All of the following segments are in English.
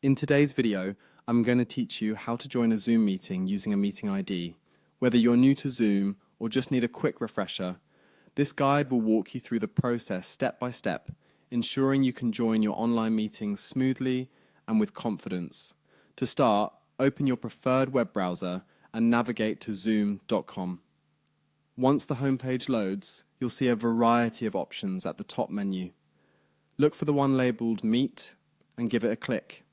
In today's video, I'm going to teach you how to join a Zoom meeting using a meeting ID. Whether you're new to Zoom or just need a quick refresher, this guide will walk you through the process step by step, ensuring you can join your online meetings smoothly and with confidence. To start, open your preferred web browser and navigate to zoom.com. Once the homepage loads, you'll see a variety of options at the top menu. Look for the one labelled Meet and give it a click.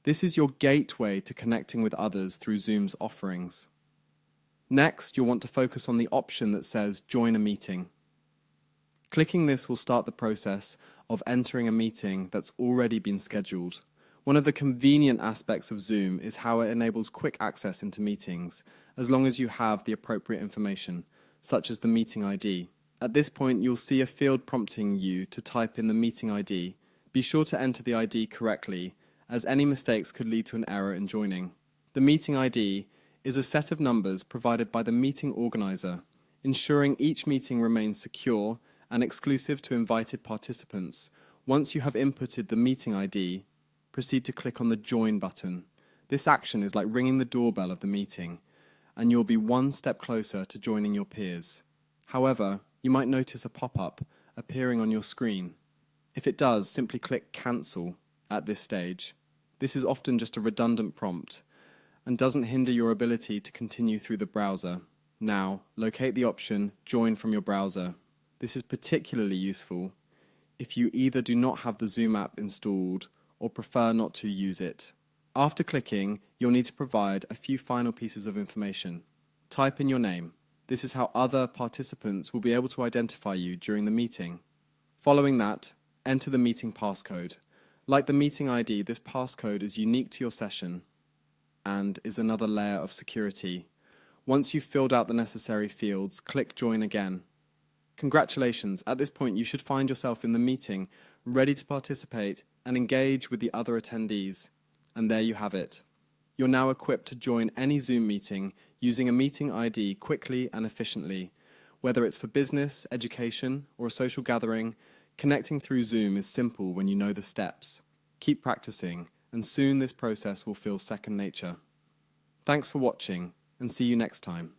This is your gateway to connecting with others through Zoom's offerings. Next, you'll want to focus on the option that says Join a Meeting. Clicking this will start the process of entering a meeting that's already been scheduled. One of the convenient aspects of Zoom is how it enables quick access into meetings, as long as you have the appropriate information, such as the meeting ID. At this point, you'll see a field prompting you to type in the meeting ID. Be sure to enter the ID correctly, as any mistakes could lead to an error in joining. The meeting ID is a set of numbers provided by the meeting organizer, ensuring each meeting remains secure and exclusive to invited participants. Once you have inputted the meeting ID, proceed to click on the Join button. This action is like ringing the doorbell of the meeting, and you'll be one step closer to joining your peers. However, you might notice a pop-up appearing on your screen. If it does, simply click Cancel at this stage. This is often just a redundant prompt and doesn't hinder your ability to continue through the browser. Now, locate the option Join from your browser. This is particularly useful if you either do not have the Zoom app installed or prefer not to use it. After clicking, you'll need to provide a few final pieces of information. Type in your name. This is how other participants will be able to identify you during the meeting. Following that, enter the meeting passcode. Like the meeting ID, this passcode is unique to your session and is another layer of security. Once you've filled out the necessary fields, click Join again. Congratulations, at this point you should find yourself in the meeting, ready to participate and engage with the other attendees. And there you have it. You're now equipped to join any Zoom meeting using a meeting ID quickly and efficiently. Whether it's for business, education, or a social gathering, connecting through Zoom is simple when you know the steps. Keep practicing, and soon this process will feel second nature. Thanks for watching, and see you next time.